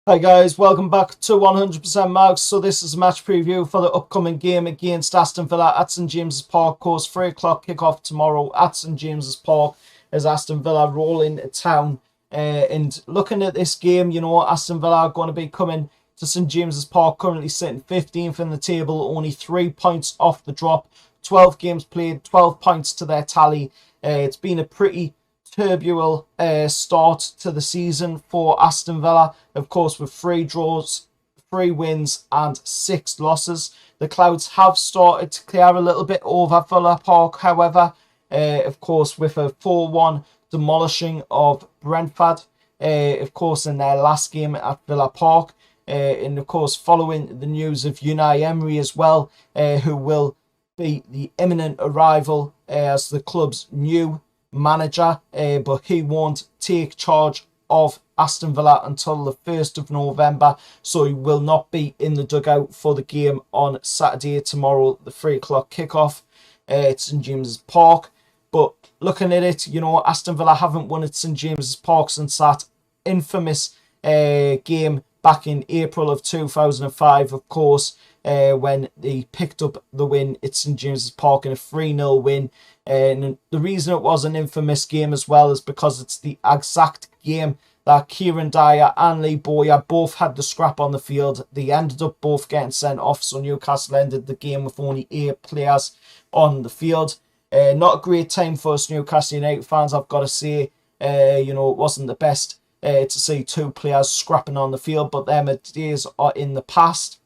Hi guys, welcome back to 100% Marks. So this is a match preview for the upcoming game against Aston Villa at St James's Park. Course 3 o'clock kickoff tomorrow at St James's Park as Aston Villa roll into town. And looking at this game, Aston Villa are going to be coming to St James's Park, currently sitting 15th in the table, only 3 points off the drop. 12 games played, 12 points to their tally. It's been a pretty turbulent start to the season for Aston Villa, of course, with 3 draws, 3 wins and 6 losses. The clouds have started to clear a little bit over Villa Park, however, of course, with a 4-1 demolishing of Brentford, of course, in their last game at Villa Park, and of course, following the news of Unai Emery as well, who will be the imminent arrival as the club's new manager, but he won't take charge of Aston Villa until the 1st of November, so he will not be in the dugout for the game on Saturday tomorrow, the 3 o'clock kickoff at St James's Park. But looking at it, Aston Villa haven't won at St James's Park since that infamous game back in April of 2005, of course, when they picked up the win at St James's Park in a 3-0 win. And the reason it was an infamous game as well is because it's the exact game that Kieran Dyer and Lee Bowyer both had the scrap on the field. They ended up both getting sent off, so Newcastle ended the game with only 8 players on the field. Not a great time for us Newcastle United fans, I've got to say. It wasn't the best to see 2 players scrapping on the field, but them days are in the past.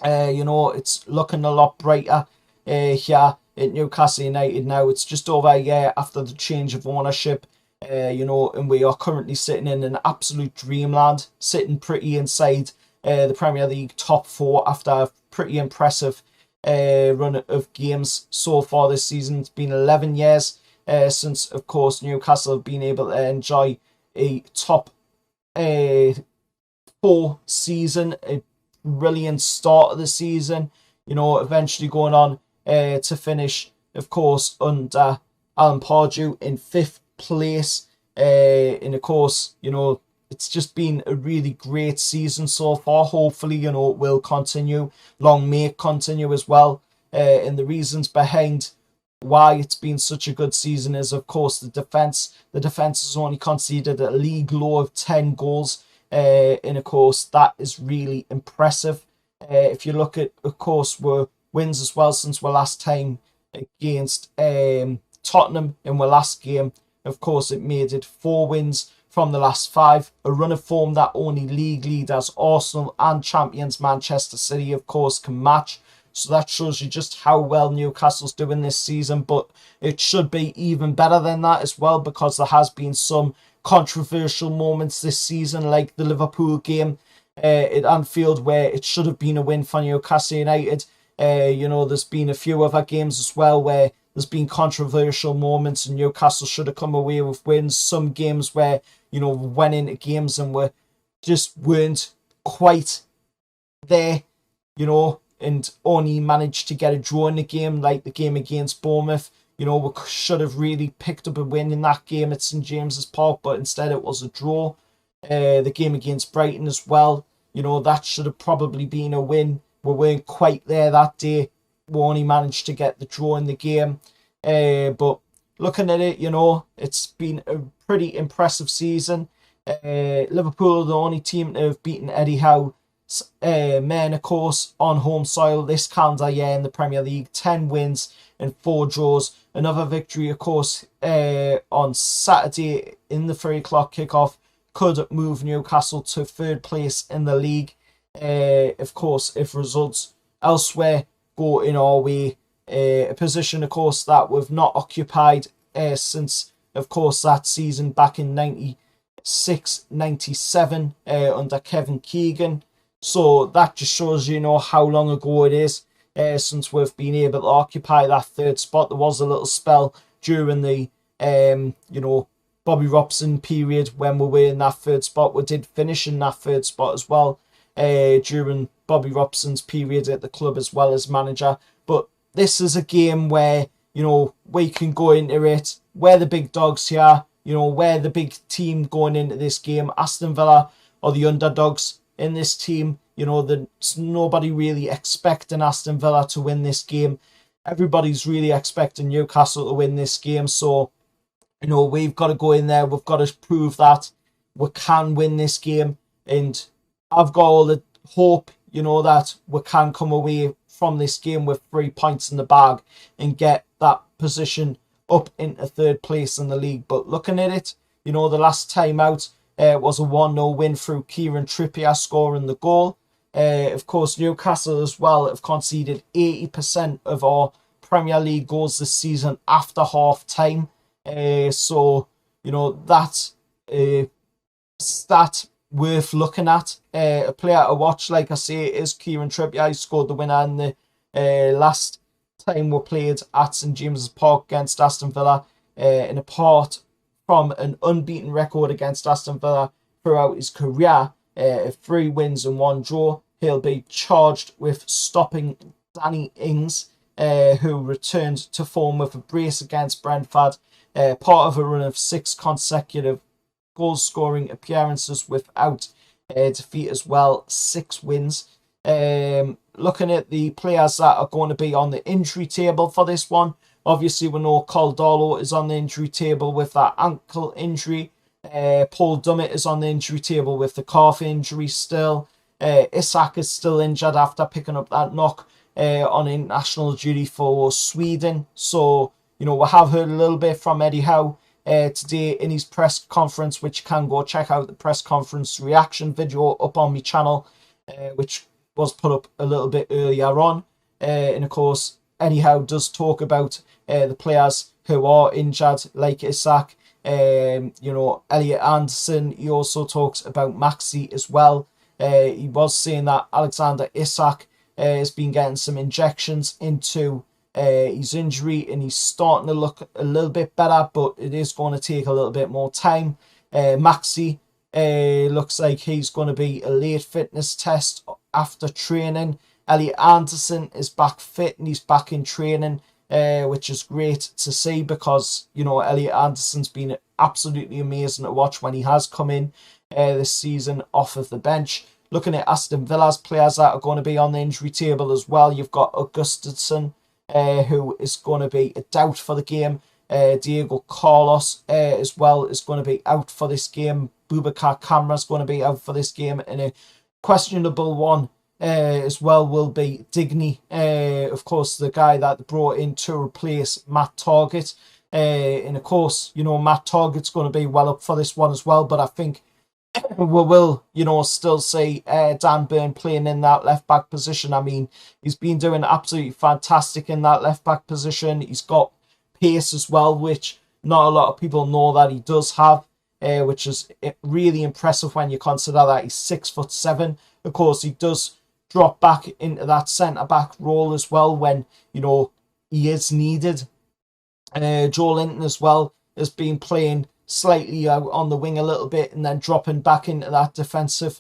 It's looking a lot brighter here at Newcastle United now. It's just over a year after the change of ownership, and we are currently sitting in an absolute dreamland, sitting pretty inside the Premier League top 4 after a pretty impressive run of games so far this season. It's been 11 years since, of course, Newcastle have been able to enjoy a top 4 season, a brilliant start of the season, eventually going on to finish, of course, under Alan Pardew in 5th place. And of course, it's just been a really great season so far. Hopefully, it will continue. Long may it continue as well. And the reasons behind why it's been such a good season is, of course, the defence. The defence has only conceded a league low of 10 goals. And of course, that is really impressive. If you look at, of course, wins as well since our last time against Tottenham in our last game. Of course, it made it 4 wins from the last 5. A run of form that only league leaders Arsenal and champions Manchester City, of course, can match. So that shows you just how well Newcastle's doing this season. But it should be even better than that as well, because there has been some controversial moments this season, like the Liverpool game at Anfield, where it should have been a win for Newcastle United. There's been a few other games as well where there's been controversial moments and Newcastle should have come away with wins. Some games where, we went into games and weren't quite there, and only managed to get a draw in the game, like the game against Bournemouth. We should have really picked up a win in that game at St James's Park, but instead it was a draw. The game against Brighton as well, that should have probably been a win. We weren't quite there that day. We only managed to get the draw in the game. But looking at it, it's been a pretty impressive season. Liverpool are the only team to have beaten Eddie Howe's men, of course, on home soil this calendar year in the Premier League. 10 wins and 4 draws. Another victory, of course, on Saturday in the 3 o'clock kickoff could move Newcastle to 3rd place in the league. Of course, if results elsewhere go in our way, a position, of course, that we've not occupied since, of course, that season back in 96-97 under Kevin Keegan. So that just shows how long ago it is since we've been able to occupy that 3rd spot. There was a little spell during the Bobby Robson period when we were in that 3rd spot. We did finish in that 3rd spot as well during Bobby Robson's period at the club as well as manager. But this is a game where, we can go into it. We're the big dogs here. We're the big team going into this game. Aston Villa are the underdogs in this team. You know, there's nobody really expecting Aston Villa to win this game. Everybody's really expecting Newcastle to win this game. So, you know, we've got to go in there. We've got to prove that we can win this game. And I've got all the hope, you know, that we can come away from this game with 3 points in the bag and get that position up into third place in the league. But looking at it, you know, the last time out was a 1-0 win through Kieran Trippier scoring the goal. Of course, Newcastle as well have conceded 80% of our Premier League goals this season after half time. So, you know, that's a stat worth looking at. A player to watch, like I say, is Kieran Trippier. He scored the winner in the last time we played at St James's Park against Aston Villa. And apart from an unbeaten record against Aston Villa throughout his career, 3 wins and 1 draw, he'll be charged with stopping Danny Ings, who returned to form with a brace against Brentford, part of a run of 6 consecutive goal-scoring appearances without defeat as well, 6 wins. Looking at the players that are going to be on the injury table for this one, obviously we know Caldolo is on the injury table with that ankle injury. Paul Dummett is on the injury table with the calf injury still. Isak is still injured after picking up that knock on international duty for Sweden. So, you know, we have heard a little bit from Eddie Howe today in his press conference, which you can go check out the press conference reaction video up on my channel, which was put up a little bit earlier on. And of course, Eddie Howe does talk about the players who are injured, like Isak, you know, Elliot Anderson. He also talks about Maxi as well. He was saying that Alexander Isak has been getting some injections into his injury and he's starting to look a little bit better, but it is going to take a little bit more time. Maxi looks like he's going to be a late fitness test after training. Elliot Anderson is back fit and he's back in training, which is great to see because, you know, Elliot Anderson's been absolutely amazing to watch when he has come in this season off of the bench. Looking at Aston Villa's players that are going to be on the injury table as well, you've got Augustinson, who is going to be a doubt for the game. Diego Carlos as well is going to be out for this game. Boubacar Kamara is going to be out for this game. And a questionable one as well will be Digny, of course, the guy that they brought in to replace Matt Targett. And of course, you know, Matt Targett's going to be well up for this one as well. But I think we will, you know, still see Dan Burn playing in that left-back position. I mean, he's been doing absolutely fantastic in that left-back position. He's got pace as well, which not a lot of people know that he does have, which is really impressive when you consider that he's 6'7". Of course, he does drop back into that centre-back role as well when, you know, he is needed. Joe Linton as well has been playing slightly out on the wing a little bit and then dropping back into that defensive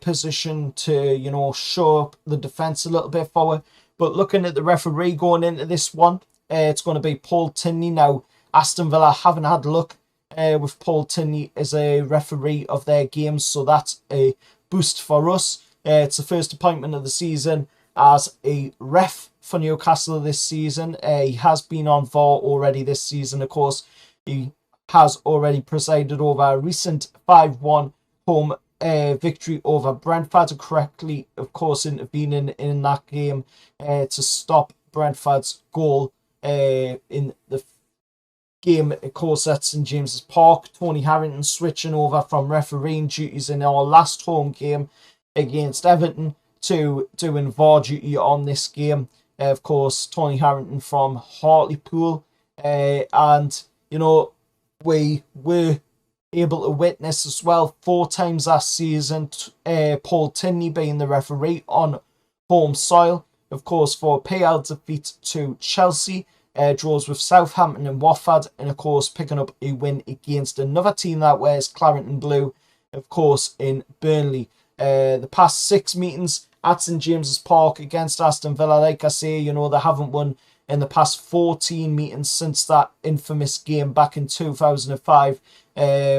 position to, you know, show up the defence a little bit forward. But looking at the referee going into this one, it's going to be Paul Tinney. Now, Aston Villa haven't had luck with Paul Tinney as a referee of their games, so that's a boost for us. It's the first appointment of the season as a ref for Newcastle this season. He has been on VAR already this season, of course. He has already presided over a recent 5-1 home victory over Brentford, correctly, of course, intervening in that game to stop Brentford's goal in the game, of course, at St James's Park. Tony Harrington switching over from refereeing duties in our last home game against Everton to doing VAR duty on this game. Of course, Tony Harrington from Hartlepool. And, you know, we were able to witness as well 4 times last season Paul Tinney being the referee on home soil. Of course, for a PL defeat to Chelsea, draws with Southampton and Watford, and of course picking up a win against another team that wears claret and blue, of course, in Burnley. The past 6 meetings at St James's Park against Aston Villa, like I say, you know, they haven't won in the past 14 meetings since that infamous game back in 2005,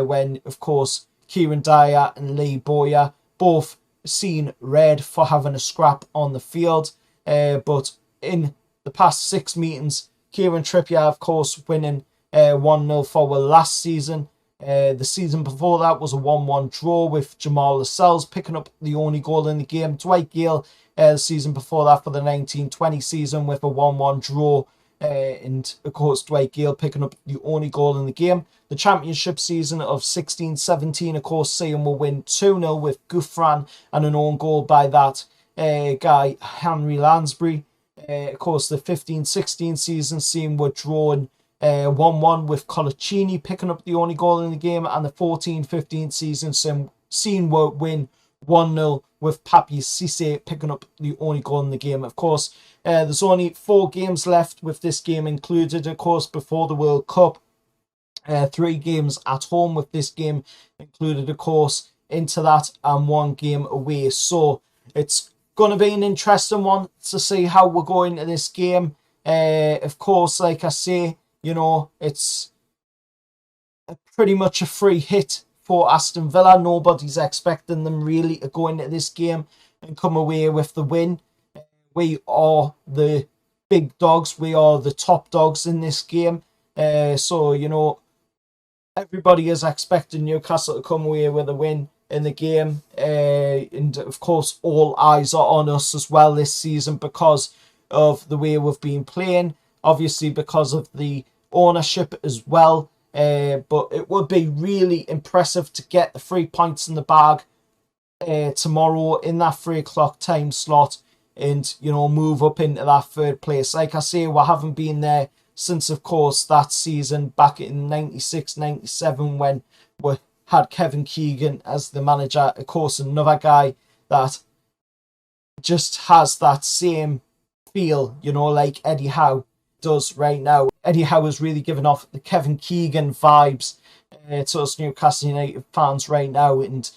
when, of course, Kieran Dyer and Lee Bowyer, both seen red for having a scrap on the field. But in the past 6 meetings, Kieran Trippier, of course, winning 1-0 for last season. The season before that was a 1-1 draw with Jamal Lascelles picking up the only goal in the game. Dwight Gale, the season before that for the 1920 season with a 1-1 draw. And of course, Dwight Gale picking up the only goal in the game. The championship season of 16-17, of course, seeing will win 2-0 with Gouffran and an own goal by that guy, Henry Lansbury. Of course, the 15-16 season seeing we're drawing 1-1 with Colaccini picking up the only goal in the game, and the 14-15 season seen we're win 1-0 with Papi Cisse picking up the only goal in the game. Of course, there's only 4 games left with this game included, of course, before the World Cup. 3 games at home with this game included, of course, into that, and 1 game away. So it's going to be an interesting one to see how we're going to this game. Of course, like I say, you know, it's pretty much a free hit for Aston Villa. Nobody's expecting them really to go into this game and come away with the win. We are the big dogs. We are the top dogs in this game. So, you know, everybody is expecting Newcastle to come away with a win in the game. And, of course, all eyes are on us as well this season because of the way we've been playing. Obviously, because of the ownership as well. But it would be really impressive to get the 3 points in the bag tomorrow in that 3 o'clock time slot and, you know, move up into that 3rd place. Like I say, we haven't been there since, of course, that season back in 96-97 when we had Kevin Keegan as the manager. Of course, another guy that just has that same feel, you know, like Eddie Howe does right now. Eddie Howe is really giving off the Kevin Keegan vibes to us Newcastle United fans right now, and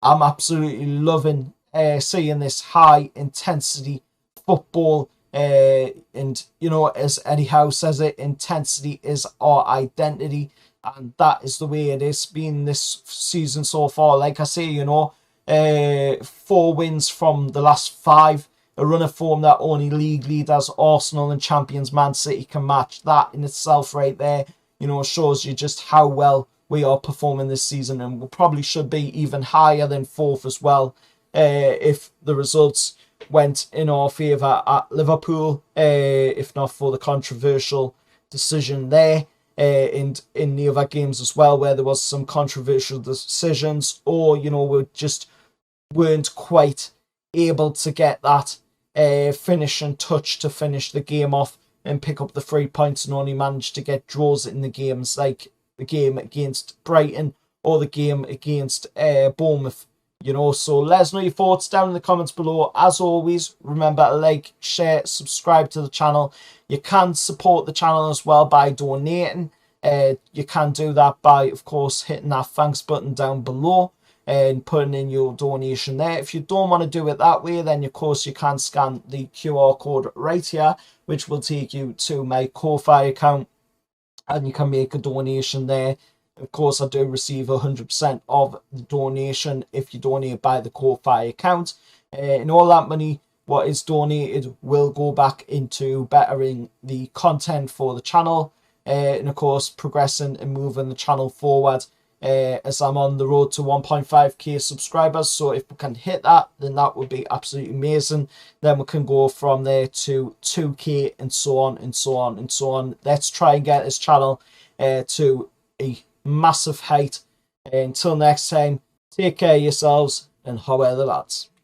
I'm absolutely loving seeing this high intensity football. And you know, as Eddie Howe says it, intensity is our identity, and that is the way it is been this season so far. Like I say, you know, 4 wins from the last 5. A run of form that only league leaders Arsenal and champions Man City can match. That in itself right there, you know, shows you just how well we are performing this season, and we probably should be even higher than 4th as well if the results went in our favour at Liverpool, if not for the controversial decision there, and in the other games as well where there was some controversial decisions, or, you know, we just weren't quite able to get that finishing touch to finish the game off and pick up the 3 points, and only managed to get draws in the games like the game against Brighton or the game against Bournemouth. You know, so let us know your thoughts down in the comments below. As always, remember to like, share, subscribe to the channel. You can support the channel as well by donating. You can do that by, of course, hitting that thanks button down below and putting in your donation there. If you don't want to do it that way, then of course you can scan the QR code right here, which will take you to my Ko-Fi account, and you can make a donation there. Of course, I do receive 100% of the donation if you donate by the Ko-Fi account. And all that money, what is donated, will go back into bettering the content for the channel. And of course, progressing and moving the channel forward as I'm on the road to 1.5k subscribers. So if we can hit that, then that would be absolutely amazing. Then we can go from there to 2k and so on and so on and so on. Let's try and get this channel to a massive height. Until next time, take care of yourselves and how are the lads.